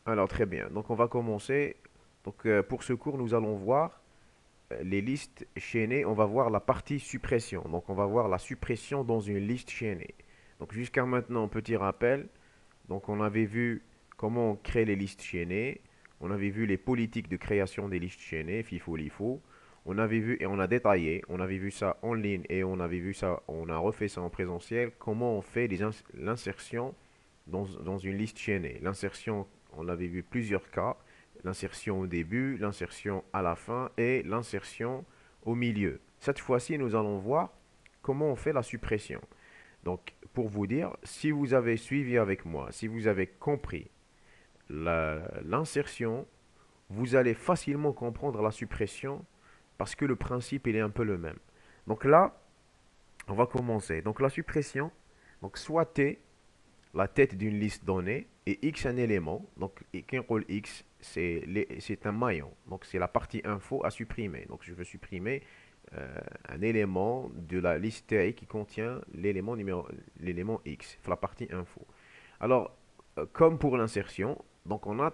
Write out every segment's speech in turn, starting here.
Alors très bien. Donc on va commencer. Donc pour ce cours, nous allons voir les listes chaînées. On va voir la partie suppression. Donc on va voir la suppression dans une liste chaînée. Donc jusqu'à maintenant, petit rappel. Donc on avait vu comment on crée les listes chaînées. On avait vu les politiques de création des listes chaînées, FIFO, LIFO. On avait vu et on a détaillé. On avait vu ça en ligne et on avait vu ça. On a refait ça en présentiel. Comment on fait l'insertion dans une liste chaînée. L'insertion, on avait vu plusieurs cas. L'insertion au début, l'insertion à la fin et l'insertion au milieu. Cette fois-ci, nous allons voir comment on fait la suppression. Donc, pour vous dire, si vous avez suivi avec moi, si vous avez compris l'insertion, vous allez facilement comprendre la suppression parce que le principe, il est un peu le même. Donc là, on va commencer. Donc la suppression, donc soit T la tête d'une liste donnée et X un élément. Donc, qu'un rôle X, c'est un maillon. Donc, c'est la partie info à supprimer. Donc, je veux supprimer un élément de la liste TI qui contient l'élément X, la partie info. Alors, comme pour l'insertion, donc on a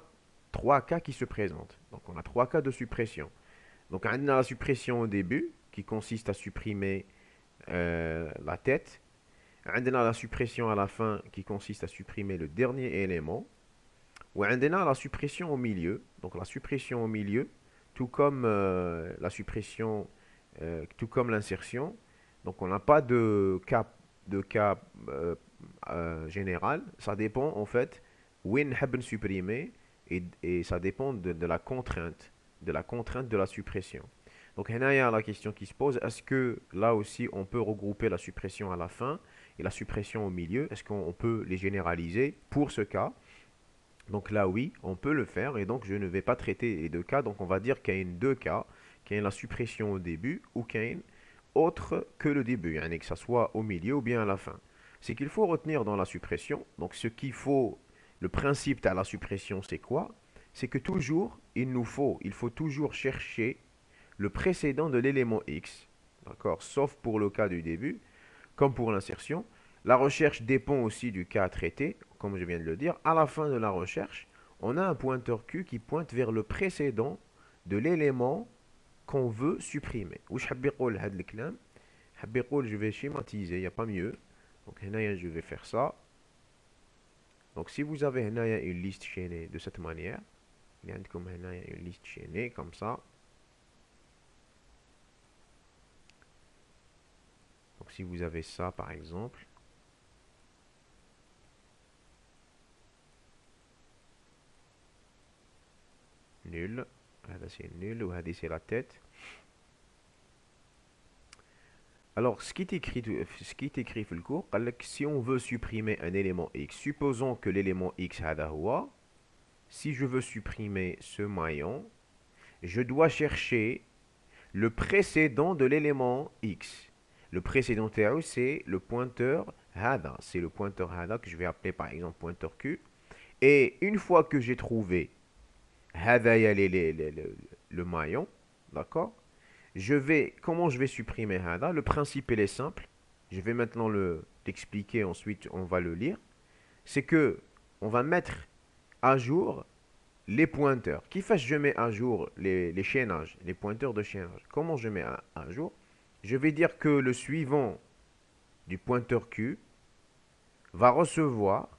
trois cas qui se présentent. Donc, on a trois cas de suppression. Donc, on a la suppression au début qui consiste à supprimer la tête. عندنا la suppression à la fin qui consiste à supprimer le dernier élément. وعندنا la suppression au milieu. Donc la suppression au milieu, tout comme la suppression, tout comme l'insertion. Donc on n'a pas de cas général. Ça dépend en fait où on supprimer et ça dépend de la contrainte de la suppression. Donc, il y a la question qui se pose, est-ce que là aussi on peut regrouper la suppression à la fin et la suppression au milieu? Est-ce qu'on peut les généraliser pour ce cas? Donc là oui, on peut le faire et donc je ne vais pas traiter les deux cas. Donc on va dire qu'il y a deux cas, qu'il y a la suppression au début ou qu'il y a une autre que le début, que ce soit au milieu ou bien à la fin. Ce qu'il faut retenir dans la suppression, donc ce qu'il faut, le principe de la suppression c'est quoi? C'est que toujours, il faut toujours chercher le précédent de l'élément X, d'accord, sauf pour le cas du début, comme pour l'insertion. La recherche dépend aussi du cas à traiter, comme je viens de le dire. À la fin de la recherche, on a un pointeur Q qui pointe vers le précédent de l'élément qu'on veut supprimer. Ou je vais schématiser, il n'y a pas mieux. Donc, je vais faire ça. Donc, si vous avez une liste chaînée de cette manière, il y a une liste chaînée comme ça. Donc, si vous avez ça, par exemple, nul. هذا c'est nul وهذه c'est la tête. Alors, ce qui est écrit dans le cours, قال لك si on veut supprimer un élément X, supposons que l'élément X هذا هو, si je veux supprimer ce maillon, je dois chercher le précédent de l'élément X. Le précédent تاعو c'est le pointeur هذا, c'est le pointeur هذا que je vais appeler par exemple pointeur Q. Et une fois que j'ai trouvé هذا le maillon, d'accord? Comment je vais supprimer هذا? Le principe il est simple. Je vais maintenant l'expliquer, ensuite on va le lire. C'est que on va mettre à jour les pointeurs. Qui fait je mets à jour les chaînages, les pointeurs de chaînage? Comment je mets à jour? Je vais dire que le suivant du pointeur Q va recevoir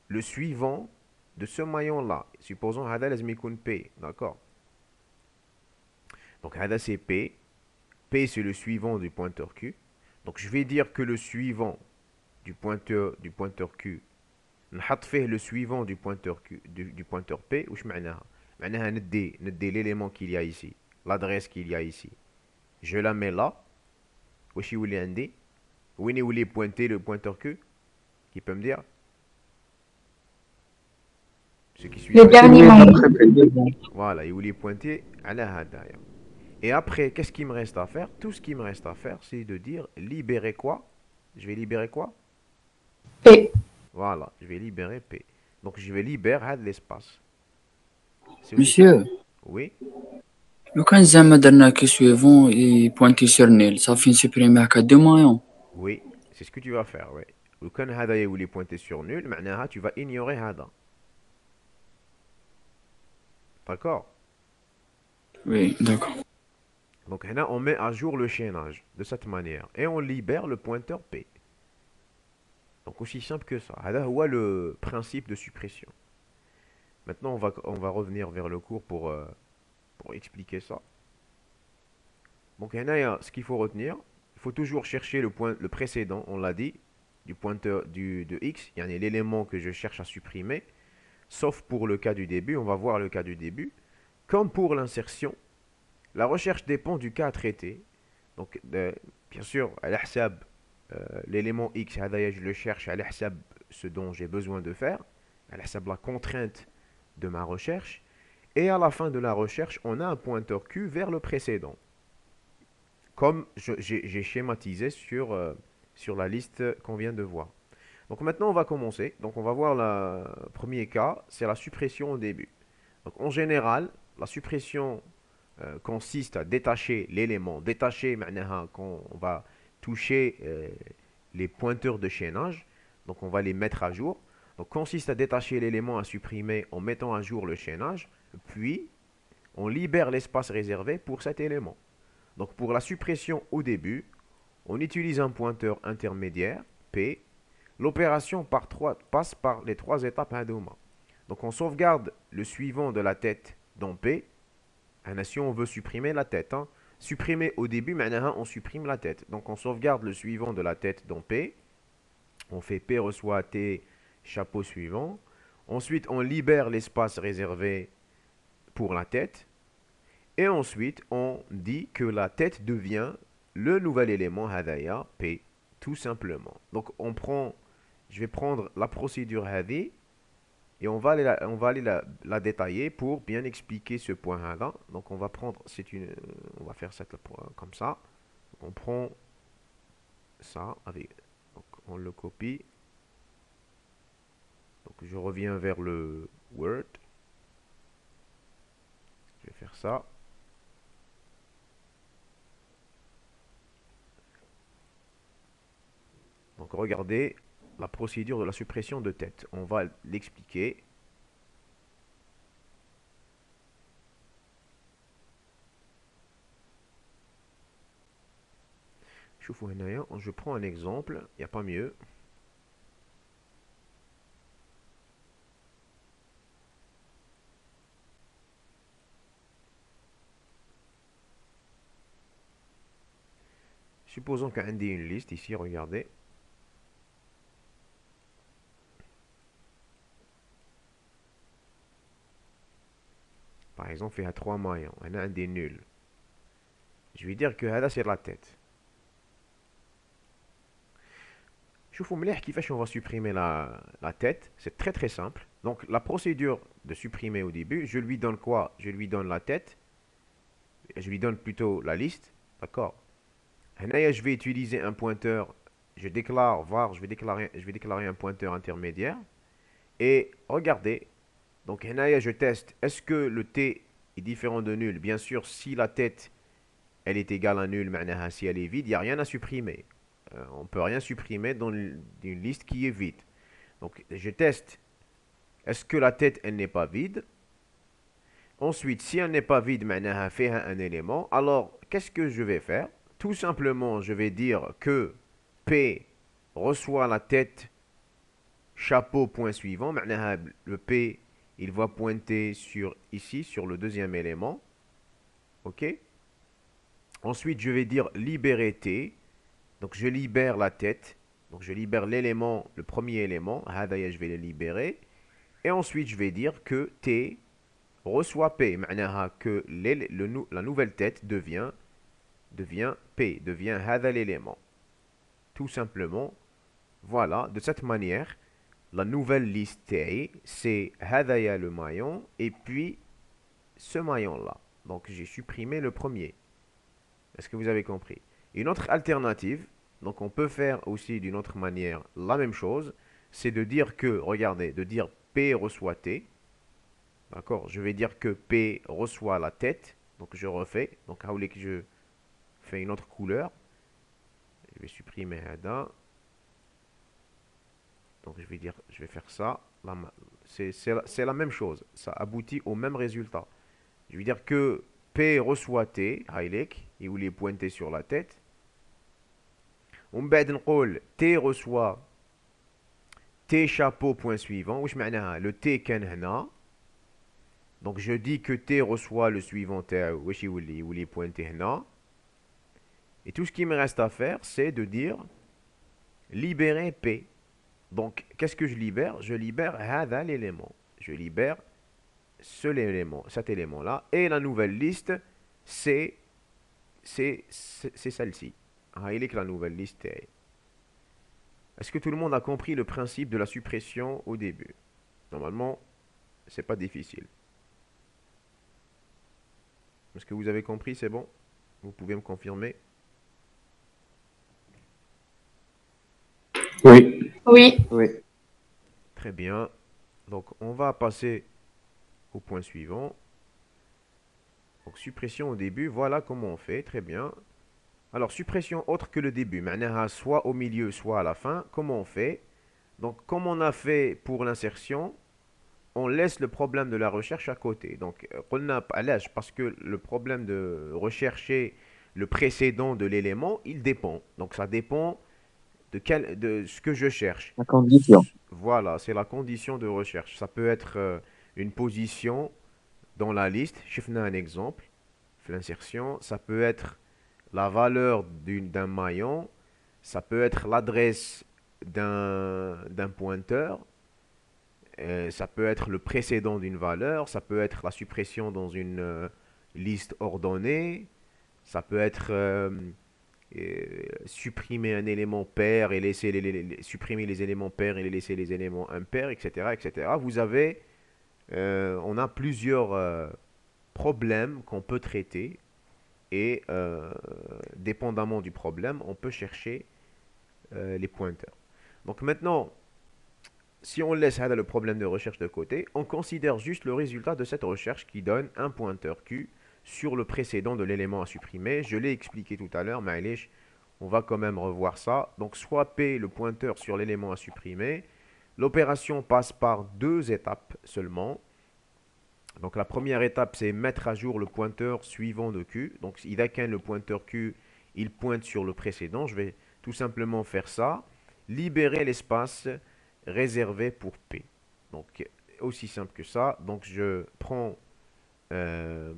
le suivant de ce maillon-là. Supposons هذا لازم يكون P, d'accord? Donc هذا c'est P. P c'est le suivant du pointeur Q. Donc je vais dire que le suivant du pointeur Q نحط فيه le suivant du pointeur Q du pointeur P. واش معناها؟ معناها ندي l'élément qu'il y a ici, l'adresse qu'il y a ici. Je la mets là. واش يولي عندي؟ وين يولي pointer le pointeur Q? Qui peut me dire? Ceux qui suivent Le avec moi. dernier Celui moment. d'après précédent. Voilà, il voulait pointer على هذايا. Et après, qu'est-ce qu'il me reste à faire? Tout ce qui me reste à faire, c'est de dire libérer quoi? Je vais libérer quoi? P. Voilà, je vais libérer P. Donc je vais libérer l'espace. C'est aussi simple. Monsieur, Oui, le cas زعما درنا كي suivant et pointé sur nil, ça fait supprimer هكا deux maillons. oui, c'est ce que tu vas faire, oui. Ou quand هذا يولي pointer sur nul, معناها tu vas ignorer هذا. D'accord? Oui, d'accord. Donc là, on met à jour le chaînage de cette manière. Et on libère le pointeur P. Donc aussi simple que ça. هذا هو le principe de suppression. Maintenant, on va revenir vers le cours pour expliquer ça. Donc là, ce qu'il faut retenir, il faut toujours chercher le précédent, on l'a dit, du pointeur de x, il y a l'élément que je cherche à supprimer, sauf pour le cas du début, on va voir le cas du début. Comme pour l'insertion, la recherche dépend du cas à traiter. Donc, bien sûr, à l'ihsab, l'élément x, je le cherche à l'ihsab ce dont j'ai besoin de faire, à l'ihsab la contrainte de ma recherche, et à la fin de la recherche, on a un pointeur q vers le précédent, comme j'ai schématisé sur la liste qu'on vient de voir. Donc maintenant, on va commencer. Donc on va voir le premier cas, c'est la suppression au début. Donc en général, la suppression consiste à détacher l'élément. Détacher, معناها quand on va toucher les pointeurs de chaînage. Donc on va les mettre à jour. Donc consiste à détacher l'élément à supprimer en mettant à jour le chaînage. Puis on libère l'espace réservé pour cet élément. Donc pour la suppression au début, on utilise un pointeur intermédiaire, P. L'opération passe par les trois étapes Hadoma. Donc on sauvegarde le suivant de la tête dans P. Si on veut supprimer la tête, hein. Supprimer au début, maintenant on supprime la tête. Donc on sauvegarde le suivant de la tête dans P. On fait P reçoit T, chapeau suivant. Ensuite, on libère l'espace réservé pour la tête. Et ensuite, on dit que la tête devient le nouvel élément Hadaya, P, tout simplement. Donc je vais prendre la procédure Hadi et on va aller la détailler pour bien expliquer ce point-là. Donc on va faire ça comme ça. Donc, on prend ça donc on le copie. Donc je reviens vers le Word. Je vais faire ça. Donc regardez la procédure de la suppression de tête. On va l'expliquer. Je prends un exemple, il n'y a pas mieux. Supposons qu'on ait une liste ici, regardez. Par exemple, il y a 3 maillons, on a un des nuls. Je vais dire que là, c'est la tête. شوفوا مليح كيفاش on va supprimer la tête. C'est très très simple. Donc la procédure de supprimer au début, je lui donne quoi? Je lui donne la tête. Je lui donne plutôt la liste. D'accord? Là, je vais utiliser un pointeur. Je déclare, var, je vais déclarer un pointeur intermédiaire. Et regardez. Donc là, je teste. Est-ce que le t est différent de nul? Bien sûr, si la tête elle est égale à nul, معناها si elle est vide, il n'y a rien à supprimer. On ne peut rien supprimer dans une liste qui est vide. Donc je teste. Est-ce que la tête elle n'est pas vide? Ensuite, si elle n'est pas vide, معناها فيها un élément. Alors, qu'est-ce que je vais faire? Tout simplement, je vais dire que P reçoit la tête chapeau point suivant. معناها le P il va pointer ici, sur le deuxième élément. Ok? Ensuite, je vais dire libérer T. Donc, je libère la tête. Donc, je libère l'élément, le premier élément. Je vais le libérer. Et ensuite, je vais dire que T reçoit P. معناها que la nouvelle tête devient P, devient هذا l'élément. Tout simplement, voilà, de cette manière, la nouvelle liste T, c'est هذايا le maillon, et puis ce maillon-là. Donc, j'ai supprimé le premier. Est-ce que vous avez compris? Une autre alternative, donc on peut faire aussi d'une autre manière la même chose, c'est de dire que, regardez, de dire P reçoit T. D'accord? Je vais dire que P reçoit la tête. Donc je refais. Donc, vous voulez que je fais une autre couleur. Je vais supprimer Ada. Donc je vais faire ça. Là, C'est la même chose. Ça aboutit au même résultat. Je veux dire que P reçoit T, هايليك, et où il est pointé sur la tête. ومن بعد نقول T reçoit T chapeau point suivant. واش معناها le T كان هنا. Donc je dis que T reçoit le suivant تاعو واش يولي pointé هنا. Et tout ce qui me reste à faire, c'est de dire libérer P. Donc qu'est-ce que je libère? Je libère هذا l'élément. Je libère cet élément-là. Et la nouvelle liste, c'est celle-ci. Ah, il est que la nouvelle liste est. Est-ce que tout le monde a compris le principe de la suppression au début? Normalement, c'est pas difficile. Est-ce que vous avez compris? C'est bon? Vous pouvez me confirmer? Oui. Oui. Oui. Très bien. Donc, on va passer au point suivant. Donc, suppression au début, voilà comment on fait. Très bien. Alors, suppression autre que le début, معناها soit au milieu, soit à la fin. Comment on fait? Donc, comme on a fait pour l'insertion, on laisse le problème de la recherche à côté. Donc, قلنا علاش parce que le problème de rechercher le précédent de l'élément, il dépend. Donc, ça dépend de ce que je cherche. La condition. Voilà, c'est la condition de recherche. Ça peut être une position dans la liste. شفنا un exemple. L'insertion, ça peut être la valeur d'un maillon, ça peut être l'adresse d'un pointeur, ça peut être le précédent d'une valeur, ça peut être la suppression dans une liste ordonnée, ça peut être supprimer un élément pair et laisser supprimer les éléments pairs et laisser les éléments impairs, etc., etc. On a plusieurs problèmes qu'on peut traiter et dépendamment du problème, on peut chercher les pointeurs. Donc maintenant, si on laisse le problème de recherche de côté, on considère juste le résultat de cette recherche qui donne un pointeur Q sur le précédent de l'élément à supprimer. Je l'ai expliqué tout à l'heure, mais on va quand même revoir ça. Donc soit P, le pointeur sur l'élément à supprimer. L'opération passe par deux étapes seulement. Donc la première étape, c'est mettre à jour le pointeur suivant de Q. Donc il a qu'un le pointeur Q, il pointe sur le précédent. Je vais tout simplement faire ça. Libérer l'espace réservé pour P. Donc aussi simple que ça. Donc je prends un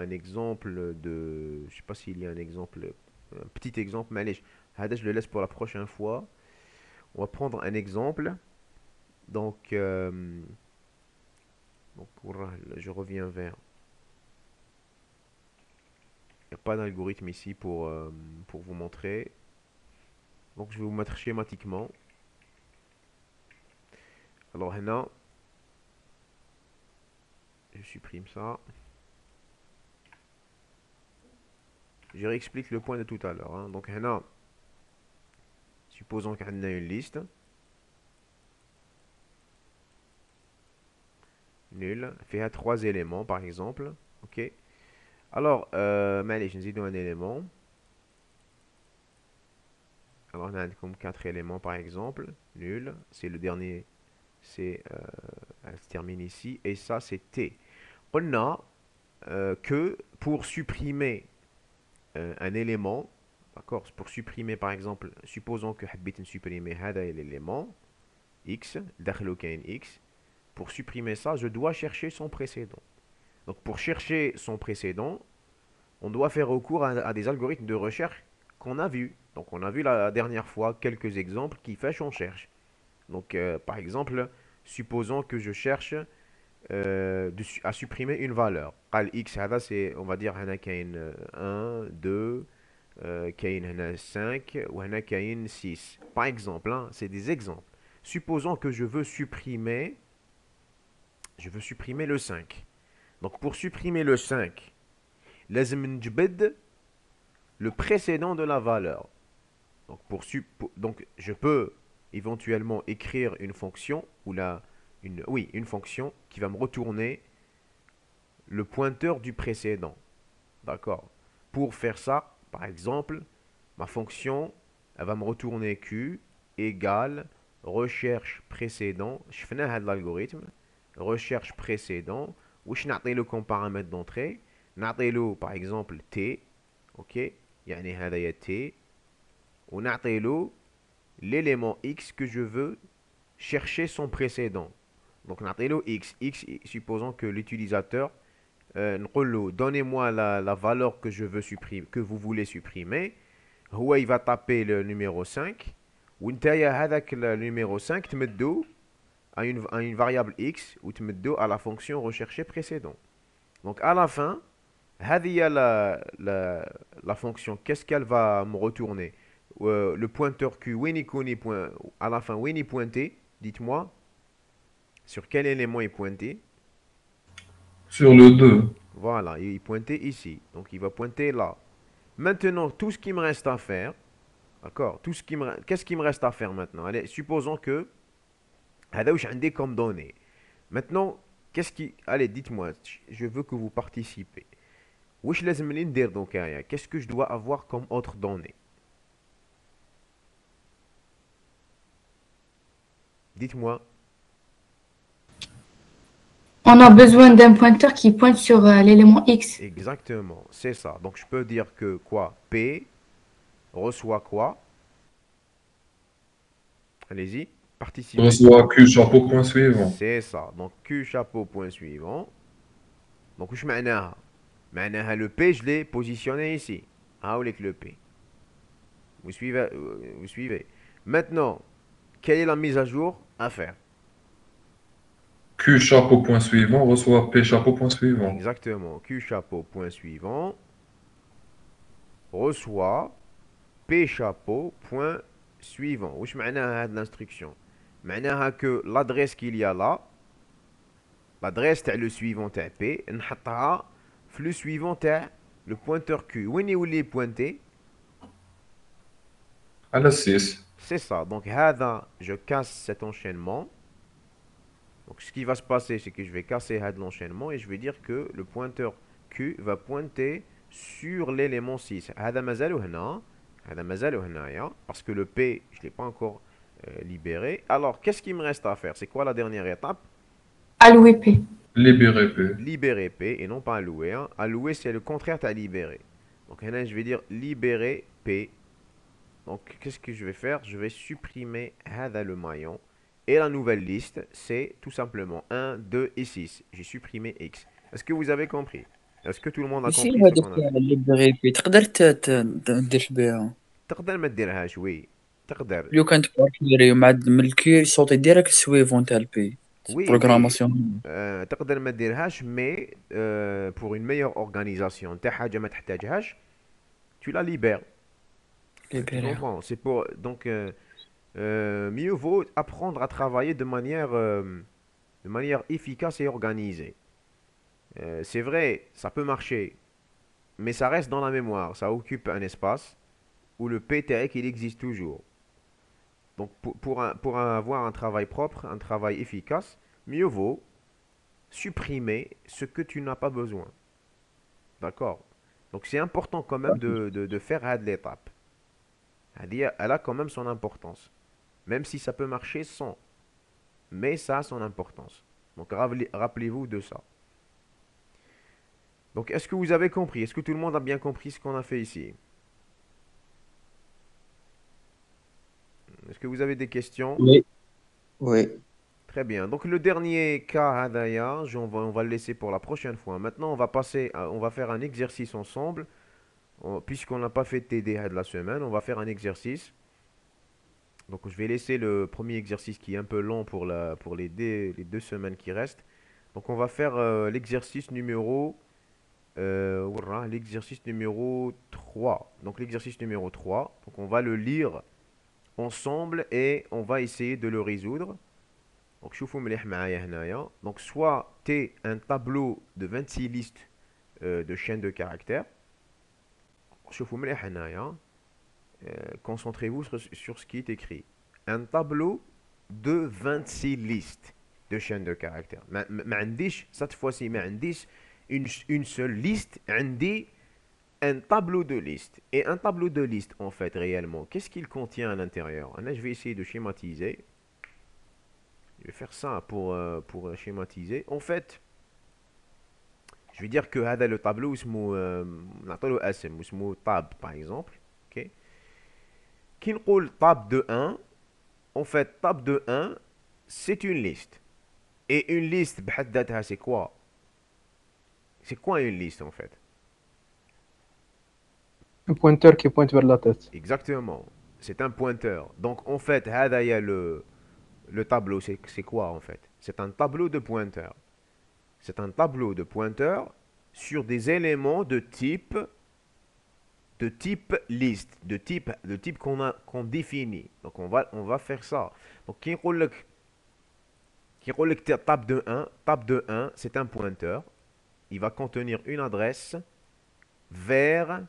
exemple de... Je ne sais pas s'il y a un exemple, un petit exemple, mais allez, je le laisse pour la prochaine fois. On va prendre un exemple. Donc... Donc, je reviens vers. Il n'y a pas d'algorithme ici pour vous montrer. Donc, je vais vous mettre schématiquement. Alors, maintenant, je supprime ça. Je réexplique le point de tout à l'heure. Hein. Donc, maintenant, supposons qu'on a une liste. Nul. Fait 3 éléments, par exemple. OK. Alors, allez, je nous un élément. Alors, on a comme 4 éléments, par exemple. Nul. C'est le dernier. C'est, elle se termine ici. Et ça, c'est T. On a que pour supprimer un élément, d'accord, pour supprimer, par exemple, supposons que حبيت supprimer هذا l'élément X, داخله كاين X. Pour supprimer ça, je dois chercher son précédent. Donc pour chercher son précédent, on doit faire recours à des algorithmes de recherche qu'on a vus. Donc on a vu la dernière fois quelques exemples qui fait on cherche. Donc par exemple, supposons que je cherche à supprimer une valeur. X, c'est, on va dire, 1, 2, 5 ou 6. Par exemple, hein, c'est des exemples. Supposons que je veux supprimer le 5. Donc pour supprimer le 5, لازم نجبد le précédent de la valeur. Donc je peux éventuellement écrire une fonction ou une fonction qui va me retourner le pointeur du précédent. D'accord. Pour faire ça, par exemple, ma fonction, elle va me retourner Q égale recherche précédent. Je fais l'algorithme. Recherche précédent. Wesh نعطيلو comme paramètre d'entrée. نعطيلو par exemple t. Ok. يعني هذايا t. ونعطيلو l'élément x que je veux chercher son précédent. Donc نعطيلو x. X supposons que l'utilisateur نقول donnez-moi la valeur que je veux supprimer, que vous voulez supprimer. هو il va taper le numéro 5 وانتيا هذاك le numéro 5 تمدو à une variable x ou تمدو à la fonction recherchée précédent. Donc à la fin, هذه هي la fonction. Qu'est-ce qu'elle va me retourner? Le pointeur q وين يكون à la fin وين est pointé? Dites-moi sur quel élément est pointé. Sur le 2. Voilà, il est pointé ici. Donc il va pointer là. Maintenant, tout ce qui me reste à faire, d'accord, qu'est-ce qui me reste à faire maintenant? Allez, supposons que هذا واش عندي comme données. Maintenant, allez, dites-moi, je veux que vous participez. واش لازمني ندير دوكايا? Qu'est-ce que je dois avoir comme autre donnée? Dites-moi. On a besoin d'un pointeur qui pointe sur l'élément X. Exactement, c'est ça. Donc je peux dire que quoi? P reçoit quoi? Allez-y, participez. Reçoit Q chapeau point suivant. C'est ça. Donc Q chapeau point suivant. Donc واش معناها؟ معناها le P je l'ai positionné ici. هاوليك le P. Vous suivez, vous suivez. Maintenant, quelle est la mise à jour à faire? Q chapeau point suivant reçoit P chapeau point suivant. Exactement. Q chapeau point suivant reçoit P chapeau point suivant. واش معناها هاد l'instruction؟ معناها que l'adresse qu'il y a là, l'adresse تاع le suivant تاع P نحطها في le suivant تاع le pointeur Q. وين يولي pointé؟ À la 6. C'est ça. Donc هذا je casse cet enchaînement. Donc ce qui va se passer, c'est que je vais casser l'enchaînement et je vais dire que le pointeur Q va pointer sur l'élément 6. هذا مازالو هنا. هذا مازالو هنايا parce que le P, je ne l'ai pas encore libéré. Alors, qu'est-ce qu'il me reste à faire? C'est quoi la dernière étape? Allouer P. Libérer P. Libérer P et non pas allouer. Hein. Allouer, c'est le contraire à libérer. Donc là, je vais dire libérer P. Donc, qu'est-ce que je vais faire? Je vais supprimer هذا le maillon. Et la nouvelle liste, c'est tout simplement 1, 2 et 6. J'ai supprimé X. Est-ce que vous avez compris? Est-ce que tout le monde a ماشي compris ce هذوك qu'on a fait? اللي بغي بي تقدر دير بها تقدر ما ديرهاش وي تقدر لو كانت باركيري مع من الكي صوتي ديريكت سويفون تاع البي وي بروغراماسيون تقدر ما ديرهاش مي pour une meilleure organisation تاع حاجة ما تحتاجهاش tu la libères. Tu comprends? C'est pour donc mieux vaut apprendre à travailler de manière efficace et organisée. C'est vrai, ça peut marcher, mais ça reste dans la mémoire, ça occupe un espace où le PTX il existe toujours. Donc pour avoir un travail propre, un travail efficace, mieux vaut supprimer ce que tu n'as pas besoin. D'accord? Donc c'est important quand même de faire l'étape. Elle a quand même son importance. Même si ça peut marcher sans. Mais ça a son importance. Donc rappelez-vous de ça. Donc est-ce que vous avez compris? Est-ce que tout le monde a bien compris ce qu'on a fait ici? Est-ce que vous avez des questions? Oui. Oui. Très bien. Donc le dernier cas, Hadaya, on va le laisser pour la prochaine fois. Maintenant, on va faire un exercice ensemble. Puisqu'on n'a pas fait TD de la semaine, on va faire un exercice. Donc je vais laisser le premier exercice qui est un peu long pour les 2 semaines qui restent. Donc on va faire l'exercice numéro l'exercice numéro 3. Donc l'exercice numéro 3, donc on va le lire ensemble et on va essayer de le résoudre. Donc شوفوا مليح معايا هنايا. Donc soit t'es un tableau de 26 listes de chaînes de caractères. شوفوا مليح هنايا. Concentrez-vous sur ce qui est écrit. Un tableau de 26 listes de chaînes de caractères. ما عنديش cette fois-ci ما عنديش une seule liste, عندي un tableau de liste. Et un tableau de liste, en fait, réellement, qu'est-ce qu'il contient à l'intérieur? Là, je vais essayer de schématiser. Je vais faire ça pour schématiser. En fait, je vais dire que هذا le tableau اسمه نعطيله اسم اسمه tab par exemple. OK. Qui نقول tab de 1, en fait tab de 1 c'est une liste. Et une liste بحد ذاتها c'est quoi? C'est quoi une liste en fait? Un pointeur qui pointe vers la tête. Exactement. C'est un pointeur. Donc en fait, هذا y a le tableau, c'est quoi en fait? C'est un tableau de pointeurs. C'est un tableau de pointeurs sur des éléments de type liste, de type qu'on définit. Donc on va faire ça. Donc qui roule tab de 1, c'est un pointeur. Il va contenir une adresse vers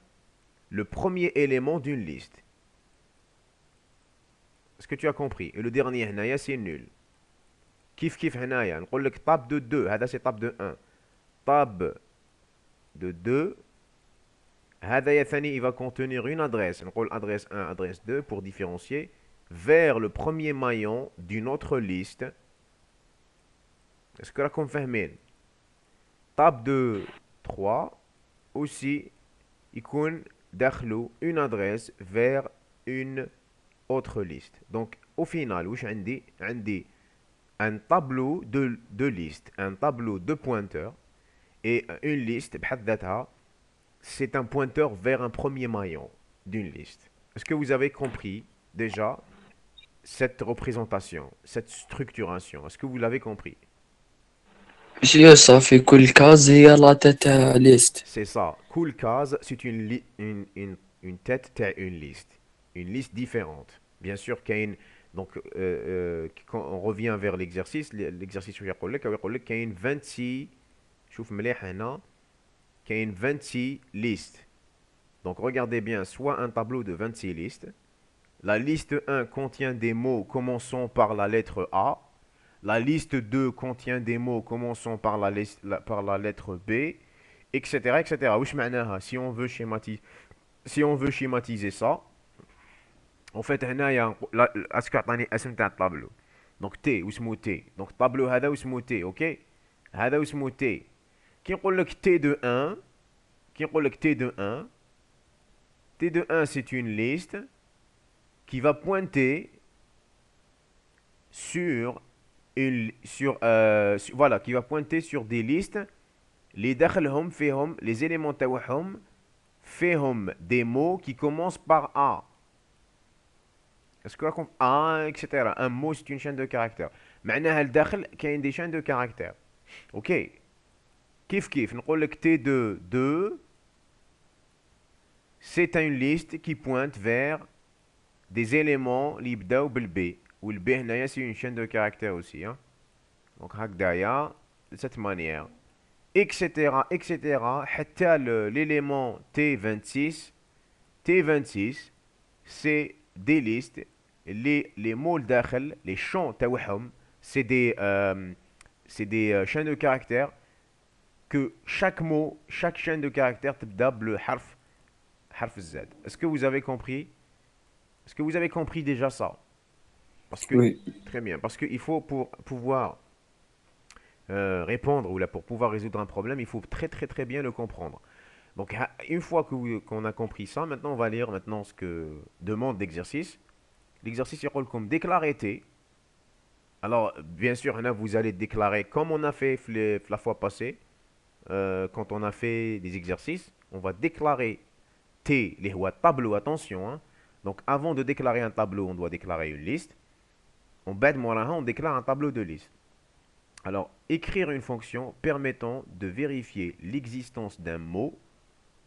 le premier élément d'une liste. Est-ce que tu as compris? Et le dernier هنايا c'est nul. كيف هنايا نقول لك tab de 2 هذا c'est tab de 1. Tab de 2 هذا يا ثاني il va contenir une adresse. نقول adresse 1 adresse 2 pour différencier vers le premier maillon d'une autre liste. Est-ce que راكم فاهمين? Tab de 3 aussi يكون داخله une adresse vers une autre liste. Donc au final واش عندي un tableau de liste, un tableau de pointeurs et une liste بحد ذاتها c'est un pointeur vers un premier maillon d'une liste. Est-ce que vous avez compris déjà cette représentation, cette structuration? Est-ce que vous l'avez compris? ماشي صافي كل كاز هي لا تاع ليست. C'est ça. Cool case, c'est une tête تاع une liste. Une liste différente. Bien sûr, كاين donc quand on revient vers l'exercice واش يقول لك كاين 26 شوف مليح هنا كاين 26 listes. Donc regardez bien, soit un tableau de 26 listes. La liste 1 contient des mots commençant par la lettre A. La liste 2 contient des mots commençant par la lettre B, etc. etc. واش معناها si on veut schématiser ça. En fait هنايا اسكو عطاني اسم تاع الطابلو. Donc T واسمو T. Donc الطابلو هذا واسمو T, OK. هذا واسمو T. كي نقول لك T de 1, T de 1 c'est une liste qui va pointer voilà, qui va pointer sur des listes les داخلهم فيهم les éléments تاعهم فيهم des mots qui commencent par A. Est-ce que A, etc. Un mot c'est une chaîne de caractères. معناها الداخل كاين des chaînes de caractères. OK. كيف نقول لك T de 2 c'est une liste qui pointe vers des éléments اللي يبداو بالB. ou le B هنايا c'est une chaîne de caractères aussi, hein. Donc هكذايا de cette manière, etc. etc. حتى l'élément T26 c'est des listes les mots الداخل les champs تاعهم c'est des chaînes de caractères que chaque mot chaque chaîne de caractères تبدا بالحرف Z. Est-ce que vous avez compris? Est-ce que vous avez compris déjà ça? Parce que, Oui. très bien, parce qu'il faut pour pouvoir répondre ou là pour pouvoir résoudre un problème, il faut très bien le comprendre. Donc une fois qu'on a compris ça, maintenant on va lire maintenant ce que demande l'exercice. L'exercice il comme déclarer T. Alors bien sûr, là, vous allez déclarer comme on a fait la fois passée, quand on a fait des exercices, on va déclarer T, les tableau, attention, hein. Donc avant de déclarer un tableau, on doit déclarer une liste. On déclare un tableau de liste. Alors, écrire une fonction permettant de vérifier l'existence d'un mot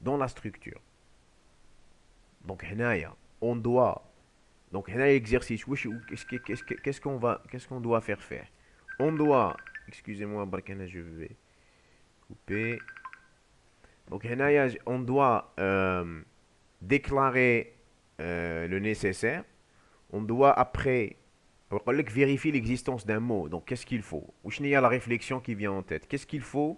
dans la structure. Donc, on doit. Donc, l'exercice. Qu'est-ce qu'on doit faire? On doit. Excusez-moi, je vais couper. Donc, on doit déclarer le nécessaire. On doit après vérifier l'existence d'un mot. Donc, qu'est-ce qu'il faut? Ou il y a la réflexion qui vient en tête. Qu'est-ce qu'il faut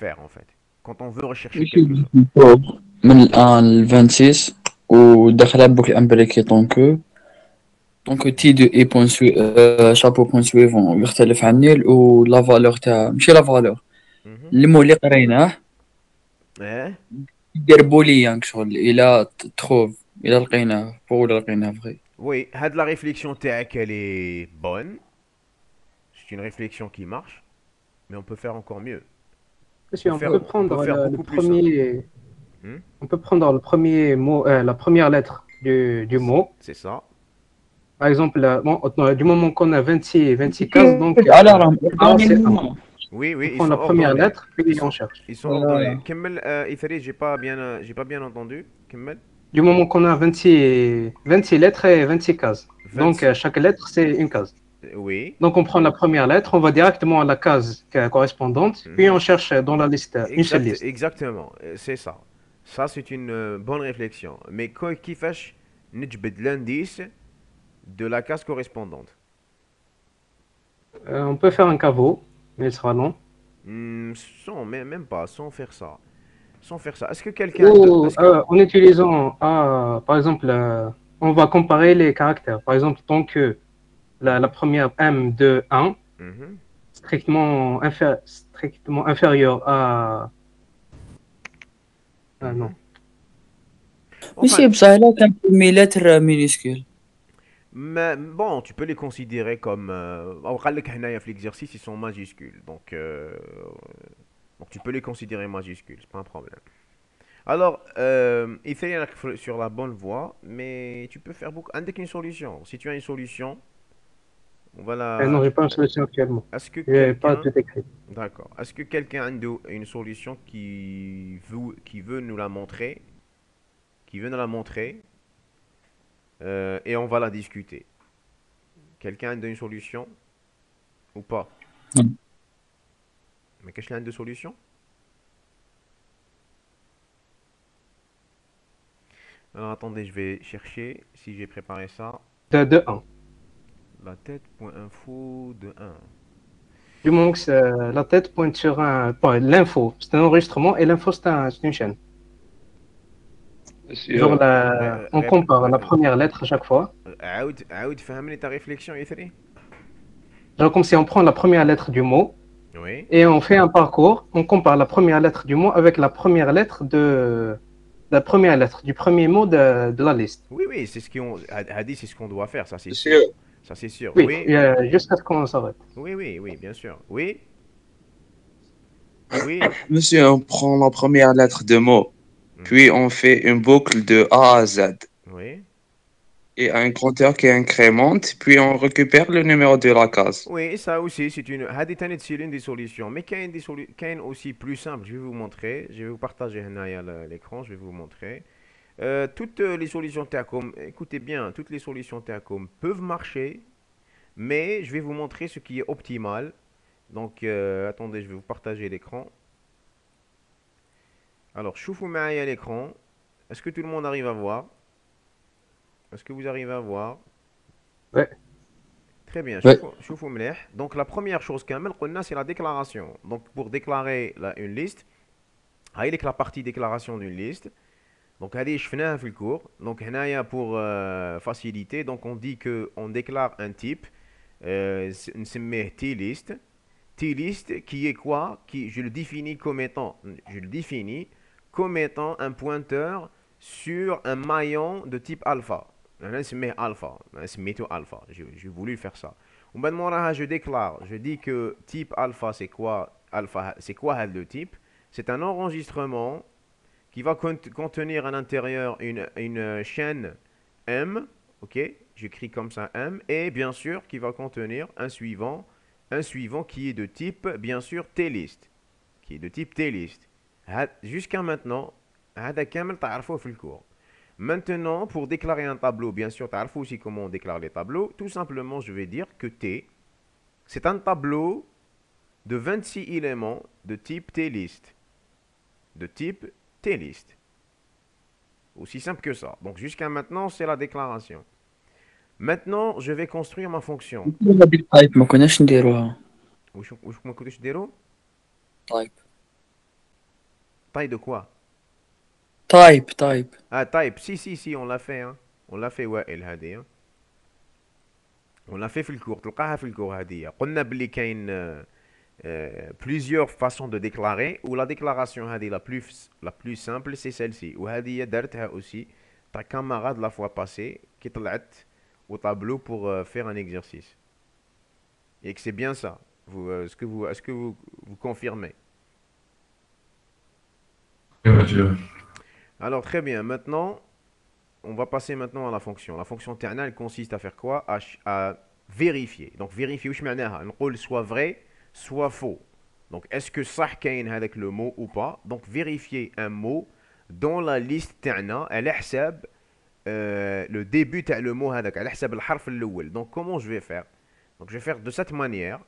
faire en fait quand on veut rechercher quelque chose? من الآن ل 26 ودخلها بوكل امبريكي طونكو دونك تي دو اي بوان شابو بوان سويفون يختلف عن نيل و لا فالور تاع ماشي لا فالور Mhm. المو اللي قريناه Eh? يدير بوليان شغل الى تخوف الى لقيناه فوق ولا لقيناه فغي. Oui, had la réflexion تاعك elle est bonne. C'est une réflexion qui marche, mais on peut faire encore mieux. Monsieur, On peut faire le beaucoup plus simple. premier, Hmm. on peut prendre le premier mot, la première lettre du mot. C'est ça. Par exemple, bon, du moment qu'on a 26 cases, donc على راهم A c'est 1. ordonnément. Oui, On oui, ils prend sont la première ordonnés. lettre, Ils puis on sont, cherche. ils sont ordonnés. Voilà. Kemmel, Ithari, j'ai pas bien entendu. Kemmel. Du moment qu'on a 26 lettres et 26 cases. Donc, 26. chaque lettre, c'est une case. Oui. Donc, on prend la première lettre, on va directement à la case correspondante, puis Mhm. on cherche dans la liste une seule liste. Exactement, c'est ça. Ça, c'est une bonne réflexion. Mais qui fait l'indice de la case correspondante. On peut faire un caveau, mais il sera long. Sans, même pas, sans faire ça. Sans faire ça. Est-ce que quelqu'un de. Ou Est-ce que. en utilisant, par exemple, on va comparer les caractères. Par exemple, tant que la première M de 1 Mhm. strictement inférieure à... non. Mhm. Enfin, ماشي بصح لا كان مي لتر مينيسكول. mais bon, tu peux les considérer comme. أو قال لك هنايا في l'exercice, ils sont majuscules. Donc tu peux les considérer majuscules, c'est pas un problème. Alors, essaye sur la bonne voie, mais tu peux faire beaucoup. Avec une solution. Si tu as une solution, voilà. Non, j'ai pas une solution actuellement. Est-ce que J'ai pas quelqu'un. tout écrit. D'accord. Est-ce que quelqu'un a une solution qui veut nous la montrer, qui veut nous la montrer, et on va la discuter. Quelqu'un a une solution ou pas? Mais qu'est-ce qu'il y a de solution? Alors attendez, je vais chercher si j'ai préparé ça. De 1. La tête.info de 1. Du moment que la tête pointe sur l'info, c'est un enregistrement et l'info, c'est une chaîne. Genre, Monsieur, on compare la première lettre à chaque fois. عاود فهمني ta réflexion يثري. Genre, comme si on prend la première lettre du mot Oui. et on fait un parcours, on compare la première lettre du mot avec la première lettre du premier mot de la liste. Oui, oui, c'est ce qu'on a dit, c'est ce qu'on doit faire, ça c'est sûr. monsieur, Ça c'est sûr. Oui, Oui, jusqu'à ce qu'on s'arrête. oui, oui, oui, bien sûr. Oui, oui. Monsieur, on prend la première lettre de mot, puis Mhm. on fait une boucle de A à Z Oui. et un compteur qui incrémente, puis on récupère le numéro de la case. Oui, ça aussi, c'est une. هذه تاني c'est l'une des solutions. Mais كاين aussi plus simple. Je vais vous montrer. Je vais vous partager هنايا l'écran. Je vais vous montrer. Toutes les solutions Tacom, écoutez bien, toutes les solutions Tacom peuvent marcher, mais je vais vous montrer ce qui est optimal. Donc, attendez, je vais vous partager l'écran. Alors, شوفوا معايا l'écran. Est-ce que tout le monde arrive à voir? Est-ce que vous arrivez à voir? Ouais. Très bien. Ouais. شوفوا مليح. Donc, la première chose كامل قلنا c'est la déclaration. Donc, pour déclarer une liste, هاي لك la partie déclaration d'une liste. Donc, هذه شفناها في الcours. Donc, هنايا pour faciliter, donc on dit que on déclare un type, نسميه t-list. T-list qui est quoi? Je le définis comme étant un pointeur sur un maillon de type alpha. J'ai voulu faire ça. Je déclare, je dis que type alpha c'est quoi? Alpha c'est quoi le type? C'est un enregistrement qui va contenir à l'intérieur une chaîne M, ok? J'écris comme ça M, et bien sûr qui va contenir un suivant qui est de type, bien sûr, T-list. Qui est de type T-list. Jusqu'à maintenant, هذا كامل تعرفوه في الcours. Maintenant, pour déclarer un tableau, bien sûr, تعرفوا aussi comment on déclare les tableaux. Tout simplement, je vais dire que T, c'est un tableau de 26 éléments de type T-list. De type T-list. Aussi simple que ça. Donc, jusqu'à maintenant, c'est la déclaration. Maintenant, je vais construire ma fonction. طيب ما كناش نديروها. وش ما كنتش ديروا؟ طيب Taille de quoi? تايب Ah, type. Si, on l'a fait, hein. On l'a fait, ouais, El Hadi, hein. On l'a fait في الكور تلقاها في الكور هذه قلنا باللي كاين plusieurs façons de déclarer ou la déclaration هذه la plus simple c'est celle-ci وهذه هي دارتها aussi ta camarade la fois passée qui طلعت au tableau pour faire un exercice et que c'est bien ça est-ce que vous confirmez? Oui, monsieur. Alors très bien, maintenant on va passer maintenant à la fonction. La fonction terna, elle consiste à faire quoi? À vérifier. Donc vérifier, واش معناها نقول soit vrai, soit faux. Donc est-ce que صح كاين هذاك le mot ou pas? Donc vérifier un mot dans la liste تاعنا على حساب le début تاع le mot هذاك على حساب الحرف الأول. Donc comment je vais faire? Donc je vais faire de cette manière.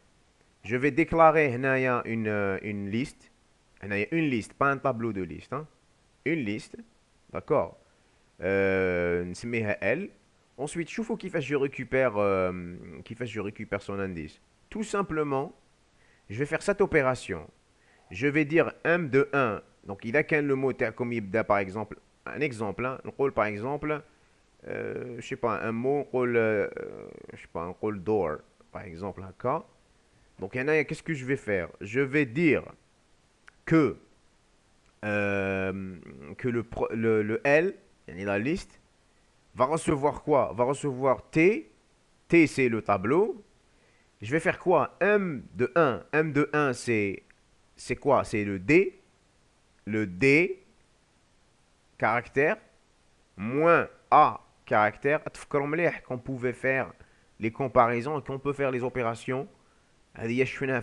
Je vais déclarer هنايا une liste. هنايا une liste, pas un tableau de liste, hein. Une liste, d'accord? نسميها L. Ensuite, شوفوا كيفاش je récupère son indice. Tout simplement, je vais faire cette opération. Je vais dire M de 1. Donc, il a qu'un le mot comme يبدا par exemple. Un exemple, hein. نقول par exemple, je sais pas, un mot, نقول, je sais pas, نقول door, par exemple, هكا. Donc, qu'est-ce que je vais faire? Je vais dire que le L, la liste, va recevoir quoi? Va recevoir T. T, c'est le tableau. Je vais faire quoi? M de 1. M de 1, c'est quoi? C'est le D. Le D, caractère, moins A, caractère. Qu'on pouvait faire les comparaisons et qu'on peut faire les opérations.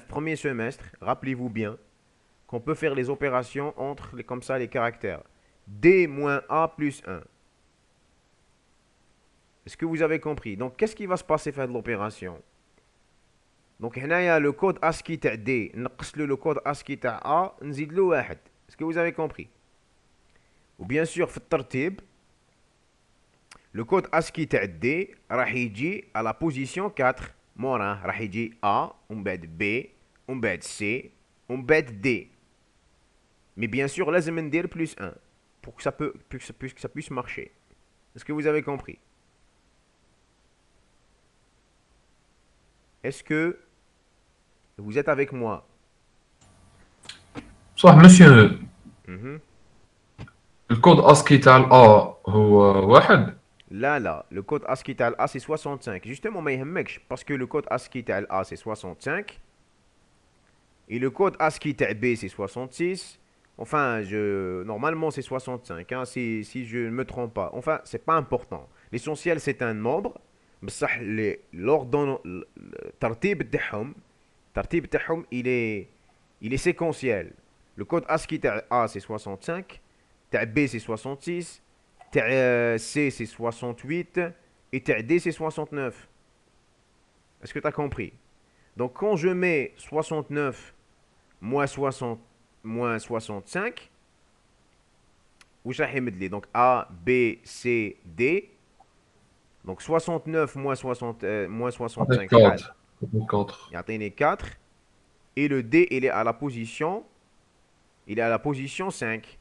Premier semestre, rappelez-vous bien qu'on peut faire les opérations entre comme ça les caractères. D moins A plus 1. Est-ce que vous avez compris? Donc, qu'est-ce qui va se passer faire de l'opération? Donc, il y a le code ASCII تاع D, le code ASCII تاع A, نزيد له واحد. Est-ce que vous avez compris? Ou bien sûr, في الترتيب, le code ASCII تاع D راح يجي à la position 4. موراه راح يجي A, ومن بعد B, ومن بعد C, ومن بعد D. Mais bien sûr, لازم ندير plus 1 pour que ça puisse marcher. Est-ce que vous avez compris? Est-ce que vous êtes avec moi? صح monsieur. Mhm. الكود ASCII تاع ال A هو واحد. Là, le code ASCII تاع A c'est 65. Justement, ما يهمكش parce que le code ASCII تاع A c'est 65 et le code ASCII تاع B c'est 66. Enfin, normalement c'est 65, hein, si je ne me trompe pas. Enfin, c'est pas important. L'essentiel c'est un nombre. بصح l'ordre الترتيب تاعهم il est séquentiel. Le code ASCII تاع A c'est 65, تاع B c'est 66, تاع C c'est 68 et تاع D c'est 69. Est-ce que tu as compris? Donc quand je mets 69 moins 60 moins 65, donc A, B, C, D. Donc 69 moins 65, 4. il y a 4. Et le D, il est à la position 5.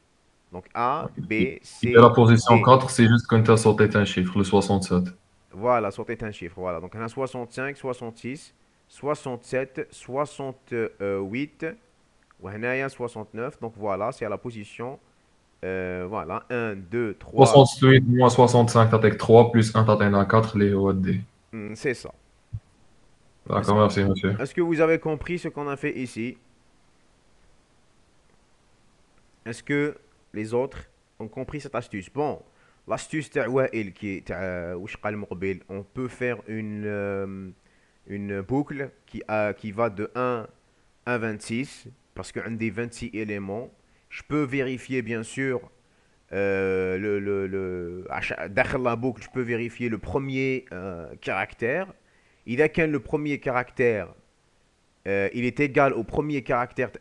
Donc A, B, C, Et la position D. 4, c'est juste quand tu as sauté un chiffre, le 67. Voilà, sortez un chiffre. Voilà. Donc on a 65, 66, 67, 68. وهنايا 69. Donc voilà, c'est à la position voilà, 1, 2, 3. 68 moins 65, t'as avec 3, plus 1, t'as 4, les OD. C'est ça. D'accord, merci, monsieur. Est-ce que vous avez compris ce qu'on a fait ici? Est-ce que les autres ont compris cette astuce? Bon, l'astuce تاع وائل qui تاع واش قال مقبل, on peut faire une boucle qui va de 1 à 26 parce qu'un des 26 éléments, je peux vérifier bien sûr داخل la boucle, je peux vérifier le premier caractère. Il a qu'un le premier caractère, il est égal au premier caractère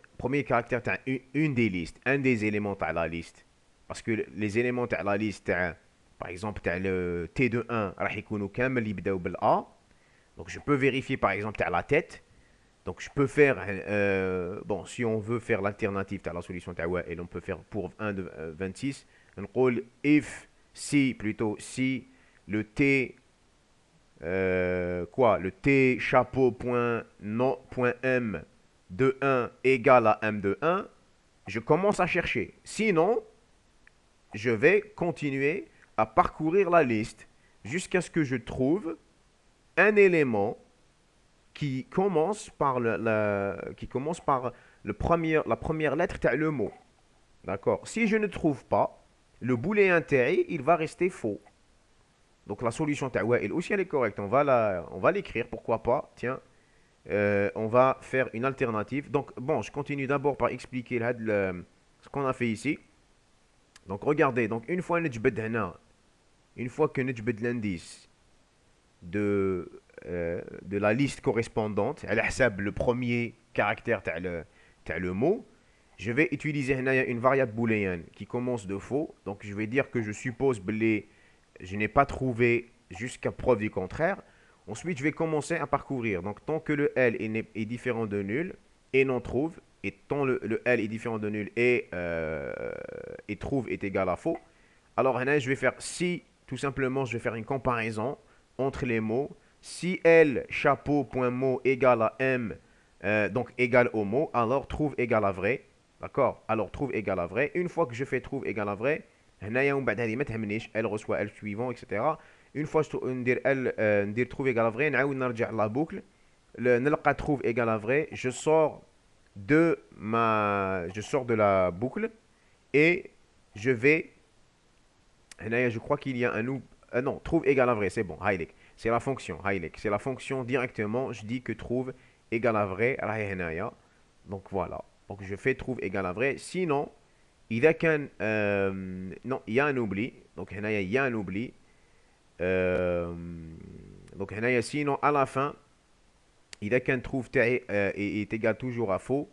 تاع une des listes, un des éléments تاع la liste. Parce que les éléments تاع la liste تاع par exemple تاع le T de 1 راح يكونوا كامل يبداو بال A. Donc je peux vérifier par exemple تاع la tête. Donc je peux faire bon, si on veut faire l'alternative تاع la solution تاع وائل, on peut faire pour 1 de 26 نقول if si le T quoi, le t chapeau point no point m de 1 égale à m de 1, je commence à chercher. Sinon, je vais continuer à parcourir la liste jusqu'à ce que je trouve un élément qui commence par la première lettre de le mot. D'accord? Si je ne trouve pas, le booléen terri, il va rester faux. Donc la solution elle aussi elle est correcte. On va l'écrire, pourquoi pas. Tiens, on va faire une alternative. Donc bon, je continue d'abord par expliquer ce qu'on a fait ici. Donc regardez, donc une fois que نجبد l'indice de la liste correspondante, على حساب le premier caractère تاع le mot, je vais utiliser une variable booléenne qui commence de faux. Donc je vais dire que je suppose que je n'ai pas trouvé jusqu'à preuve du contraire. Ensuite, je vais commencer à parcourir. Donc tant que le L est différent de nul et non trouve, et tant le L est différent de nul et trouve est égal à faux, alors là, je vais faire si, tout simplement, je vais faire une comparaison entre les mots. Si L chapeau.mot égale à M, donc égal au mot, alors trouve égale à vrai. D'accord? Alors trouve égale à vrai. Une fois que je fais trouve égale à vrai, elle reçoit L suivant, etc. Une fois que je dire trouve égale à vrai, la boucle. نلقى trouve égale à vrai, je sors de la boucle et je vais. Je crois qu'il y a un loop. Non, trouve égale à vrai, c'est bon. C'est la fonction. C'est la fonction directement. Je dis que trouve égale à vrai. Donc voilà. Donc je fais trouve égale à vrai. Sinon, il non, il y a un oubli. Donc il y a un oubli. Donc sinon, à la fin, il a qu'un trouve est égal toujours à faux.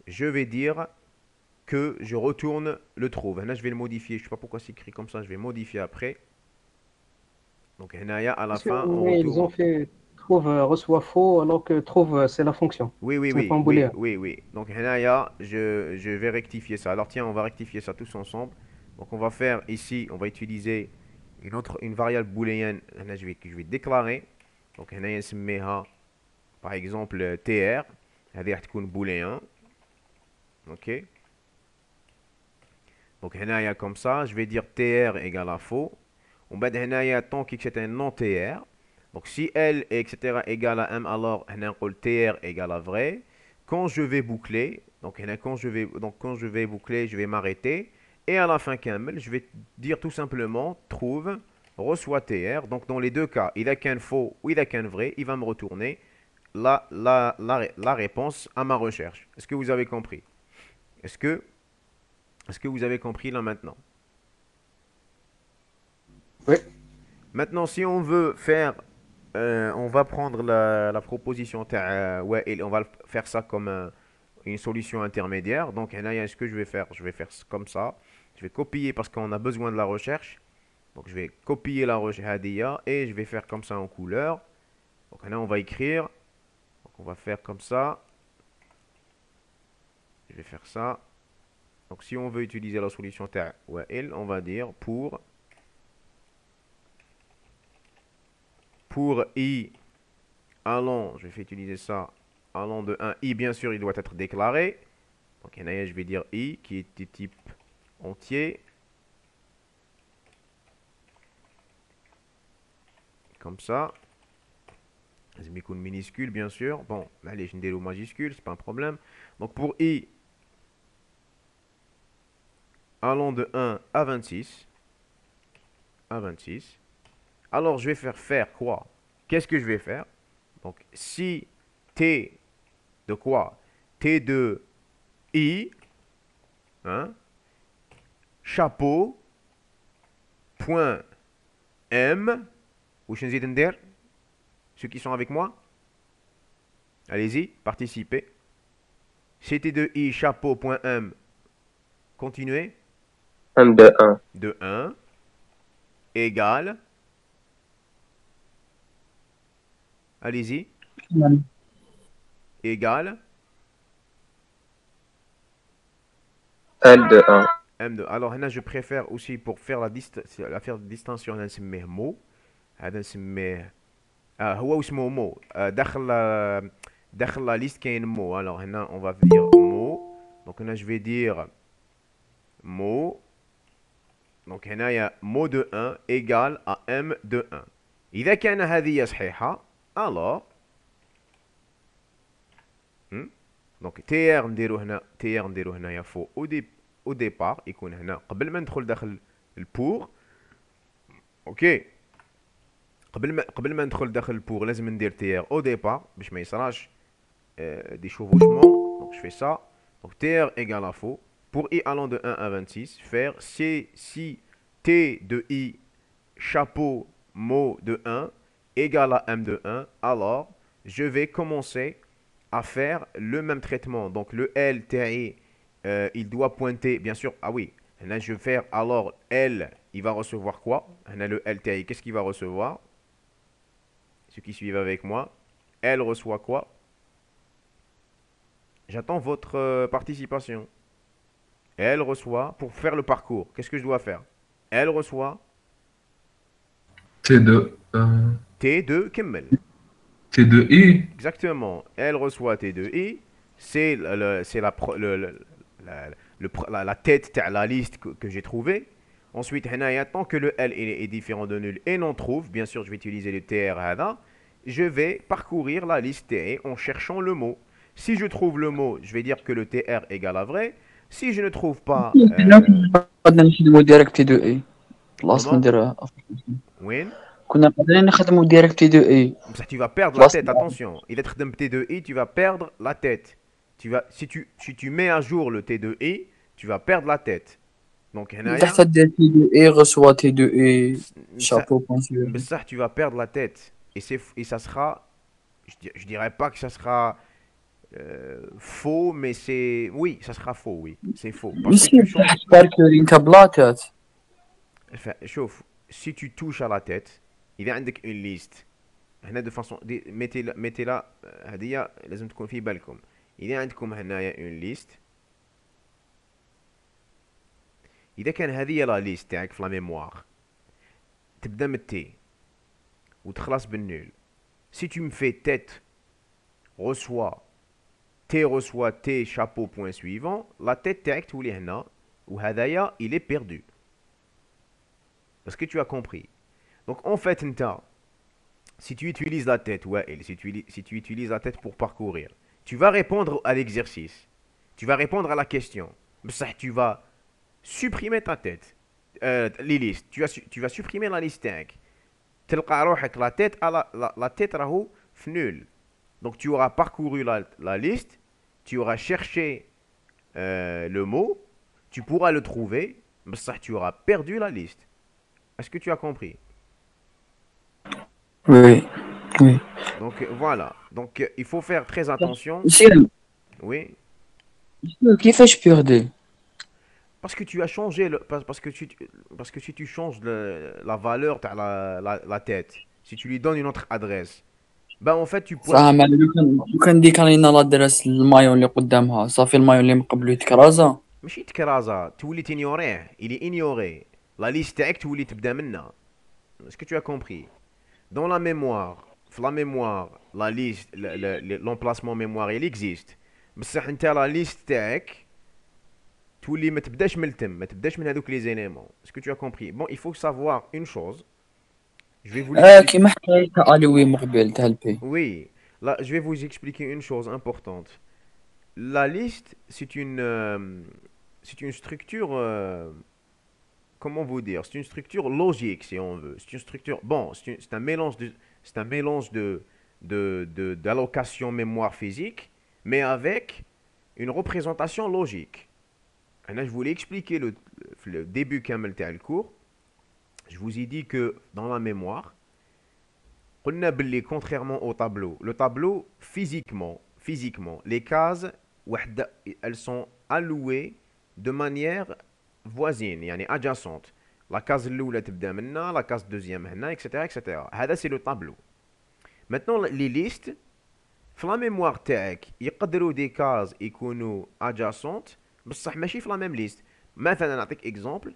Je vais dire que je retourne le trouve. Là, je vais le modifier. Je ne sais pas pourquoi c'est écrit comme ça. Je vais modifier après. Donc, à la fin, on Mais ils ont retourne. fait trouve reçoit faux alors que trouve c'est la fonction. Oui, oui, Ce n'est pas oui, un oui, booléen. oui, oui. Donc, je vais rectifier ça. Alors, tiens, on va rectifier ça tous ensemble. Donc, on va faire ici, on va utiliser une variable booléenne. Là, je vais déclarer. Donc, par exemple, tr. هذه راح تكون booléen. OK. Donc, comme ça, je vais dire tr égale à faux. On va dire tant que c'est un non tr. Donc, si L, etc. égale à M, alors tr égale à vrai. Quand je vais boucler, donc quand je vais boucler, je vais m'arrêter. Et à la fin Kamel, je vais dire tout simplement trouve, reçoit tr. Donc, dans les deux cas, il a qu'un faux ou il a qu'un vrai, il va me retourner la réponse à ma recherche. Est-ce que vous avez compris? Est-ce que vous avez compris là maintenant? Oui. Maintenant, si on veut faire, on va prendre la proposition, ouais, et on va faire ça comme une solution intermédiaire. Donc, là, ce que je vais faire, comme ça. Je vais copier parce qu'on a besoin de la recherche. Donc, je vais copier la recherche et je vais faire comme ça en couleur. Donc, là, on va écrire. Donc, on va faire comme ça. Je vais faire ça. Donc, si on veut utiliser la solution ouais, on va dire pour i allant, je vais utiliser ça, allant de 1, i bien sûr il doit être déclaré. Donc je vais dire i qui est de type entier. Comme ça. Je mets une minuscule bien sûr. Bon, allez, je ne majuscule, c'est pas un problème. Donc pour i allant de 1 à 26. Alors je vais faire quoi? Qu'est-ce que je vais faire? Donc si t de quoi? T de i, hein, chapeau, point m, ou ceux qui sont avec moi, allez-y, participez. C'était de i, chapeau, point m, continuez. M de 1. De 1, égale, allez-y, égale, L de 1. M2. Alors là, je préfère aussi pour faire la distinction, نسميه mot. هذا نسميه هو واسمه مو داخل لا ليست كاين مو. alors هنا on va dire mot. donc هنا je vais dire mot. donc هنايا mot de 1 égale à m de 1. إذا كان هذه صحيحة alors donc tr نديرو هنا هنايا فوق au départ يكون هنا قبل ما ندخل داخل البور. اوكي قبل ما ندخل داخل البور لازم ندير تير او ديبار باش ما يصراش دي شوفوشمون. دونك جو في سا. دونك تير ايغال ا فو. pour i allant de 1 à 26 faire si t de i chapeau mot de 1 égale à m de 1, alors je vais commencer à faire le même traitement. Donc le L TI il doit pointer bien sûr. Ah oui, là je vais faire alors L il va recevoir quoi? On a le LTI, qu'est-ce qu'il va recevoir? Ceux qui suivent avec moi, L reçoit quoi? J'attends votre participation. Elle reçoit, pour faire le parcours, qu'est-ce que je dois faire? Elle reçoit T2, T2 Kimmel. T2I. Exactement. Elle reçoit T2I. C'est la tête de la liste que j'ai trouvée. Ensuite, tant que le L est différent de nul et non trouve, bien sûr, je vais utiliser le TR هذا. Je vais parcourir la liste TR en cherchant le mot. Si je trouve le mot, je vais dire que le TR égale à vrai. Si je ne trouve pas... قدنا نخدمو ديريكت تي دو اي بلاصة ندير وين؟ كنا قادرين نخدمو ديريكت تي دو اي. بصح tu vas perdre la tête, attention. إذا تخدم T2I, tu vas perdre la tête. Si tu mets à jour le T2I, tu vas perdre la tête. Donc هنايا تحت دير تي دو اي غسوا تي دو اي شابو بونسيو. بصح tu vas perdre la tête. Et ça sera... Je dirais pas que ça sera faux, mais c'est... Oui, ça sera faux, oui. C'est faux. Parce que tu changes... باركورين كبلاتات. Enfin, شوف, si tu touches à la tête, il y a une liste. هنا de façon... mettez-la... هذه لازم تكون في بالكم. Il y a عندكم هنايا une liste. إذا كان هذه لا ليست تاعك في لا ميموار تبدا من تي وتخلص بالنول. Si tu me fais tête reçoit T chapeau point suivant, la tête تاعك تولي هنا وهذايا il est perdu. Est-ce que tu as compris? Donc en fait نتا si tu utilises la tête, ouais, si tu utilises la tête pour parcourir, tu vas répondre à l'exercice, tu vas répondre à la question, بصح tu vas supprimer ta tête, les listes, tu vas supprimer la liste تاعك. تلقى روحك la tête la tête راهو في nul. Donc tu auras parcouru la liste, tu auras cherché le mot, tu pourras le trouver, بصح tu auras perdu la liste. Est-ce que tu as compris? Oui, oui. Donc voilà. Donc il faut faire très attention. Oui. كيفاش بيردي؟ Parce que tu as changé parce que si tu changes la valeur de la tête, si tu lui donnes une autre adresse, ben en fait tu peux... صح لو كان ديك راني لادريس المايون اللي قدامها صافي المايون اللي من قبل يتكرازا. ماشي تكرازا تولي تينيوريه. il est ignoré. La liste تاعك تولي تبدا منها. Est-ce que tu as compris? Dans la mémoire, la liste, l'emplacement mémoire, il existe. بصح انت la liste تاعك تولي ما تبداش من التم، ما تبداش من هذوك les éléments. Est-ce que tu as compris? Bon, il faut savoir une chose. Je vais vous كيما حكيت الوي مقبل تاع البي. Oui, là je vais vous expliquer une chose importante. La liste, c'est une structure comment vous dire? C'est une structure logique, si on veut. C'est une structure... Bon, c'est un mélange d'allocation mémoire physique, mais avec une représentation logique. Et là, je voulais expliquer le début kamel تاع cours. Je vous ai dit que dans la mémoire, contrairement au tableau, le tableau, physiquement, les cases, elles sont allouées de manière voisine, يعني adjacente. La case الأولى تبدا منا, la case deuxième هنا, etc. etc. هذا c'est le tableau. Maintenant les listes في la mémoire تاعك يقدروا des cases يكونوا adjacentes بصح ماشي في la même liste. مثلا نعطيك exemple.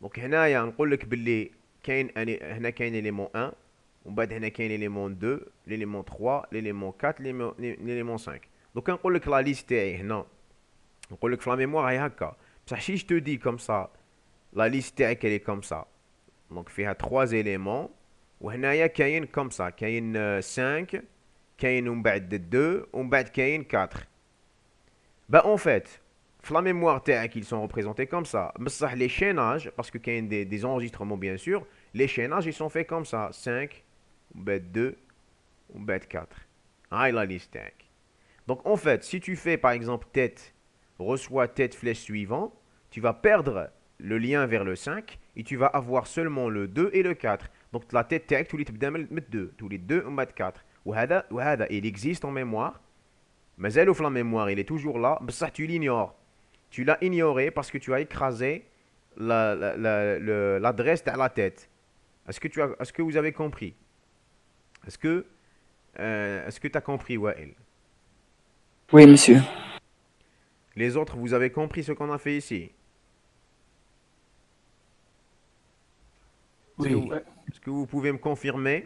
دونك هنايا نقول لك باللي كاين هنا كاين élément 1 ومن بعد هنا كاين l'élément 2 l'élément 3 l'élément 4 l'élément 5. Donc نقول لك لا ليست تاعي هنا نقول لك في لا ميموار هي هكا بصح si je te dis comme ça la liste تاعك elle est comme ça donc فيها 3 éléments وهنايا كاين comme ça كاين 5 كاين ومن بعد 2 ومن بعد كاين 4. Bah en fait في la mémoire تاعك ils sont représentés comme ça بصح les chaînages parce que كاين des enregistrements bien sûr les chaînages ils sont faits comme ça 5 ومن بعد 2 ومن بعد 4 هاي la liste تاعك. Donc en fait si tu fais par exemple tête reçoit tête flèche suivant tu vas perdre le lien vers le 5 et tu vas avoir seulement le 2 et le 4. Donc la tête تاعك تولي تبدا من 2 تولي 2 ومن بعد 4 وهذا il existe en mémoire مازالو في la mémoire il est toujours là بصح tu l'ignores. Tu l'as ignoré parce que tu as écrasé l'adresse de la tête. Est-ce que vous avez compris? Est-ce que tu as compris, Wael? Oui, monsieur. Les autres, vous avez compris ce qu'on a fait ici? Oui. Est-ce que vous pouvez me confirmer?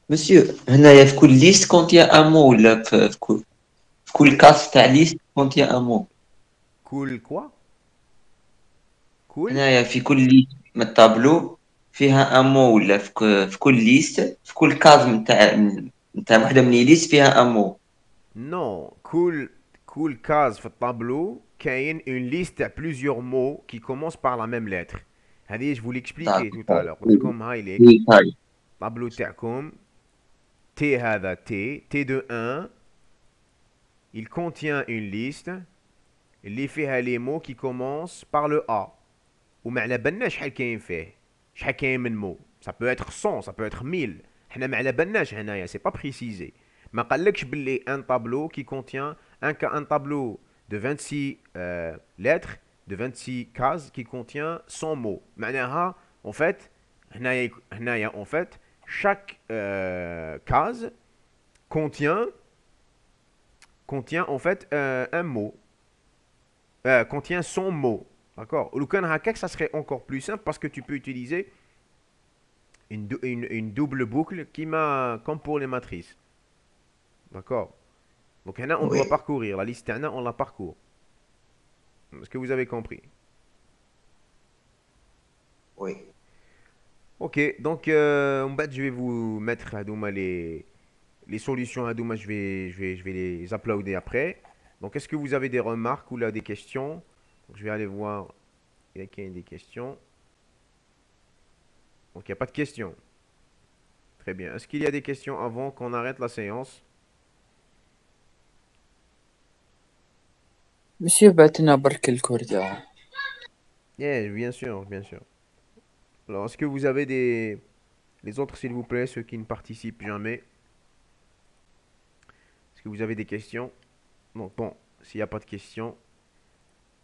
Monsieur, هنايا في كل ليست contient un mot ولا في كل كاس تاع ليست contient un mot. Cool quoi? Cool? هنايا في كل ليست من التابلو فيها ان مو ولا في كل ليست في كل كاز نتاع وحده من لي ليست فيها ان مو. Non, cool case في الطابلو كاين une liste à plusieurs mots qui commencent par la même lettre. هذه je vous l'expliquais tout à l'heure. قلت لكم هاي ليك الطابلو تاعكم T هذا T de 1 il contient une liste اللي فيها les mots qui commencent par le A وما على بالنا شحال كاين فيه شحال كاين من مو ça peut être 100 ça peut être 1000 حنا ما على بالناش هنايا c'est pas précisé ما قالكش باللي un tableau qui contient un tableau de 26 lettres de 26 cases qui contient 100 mots معناها en fait هنايا en fait chaque case contient en fait un mot contient 100 mots. D'accord? Ou le can hackek, ça serait encore plus simple parce que tu peux utiliser une double boucle qui m'a comme pour les matrices. D'accord? Donc là, on doit parcourir. La liste on la parcourt. Est-ce que vous avez compris? Oui. Ok, donc en fait, je vais vous mettre les solutions Hadouma, je vais les uploader après. Donc, est-ce que vous avez des remarques ou là des questions? Donc, je vais aller voir. Il y a des questions. Donc, il n'y a pas de questions. Très bien. Est-ce qu'il y a des questions avant qu'on arrête la séance? Monsieur بعتنا برك الكور تاعو. Yeah, bien sûr, bien sûr. Alors, est-ce que vous avez les autres, s'il vous plaît, ceux qui ne participent jamais? Est-ce que vous avez des questions? Donc, bon, s'il n'y a pas de questions,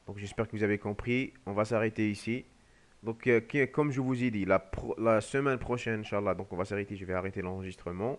donc j'espère que vous avez compris. On va s'arrêter ici. Donc, comme je vous ai dit, la semaine prochaine, Inch'Allah, donc on va s'arrêter, je vais arrêter l'enregistrement.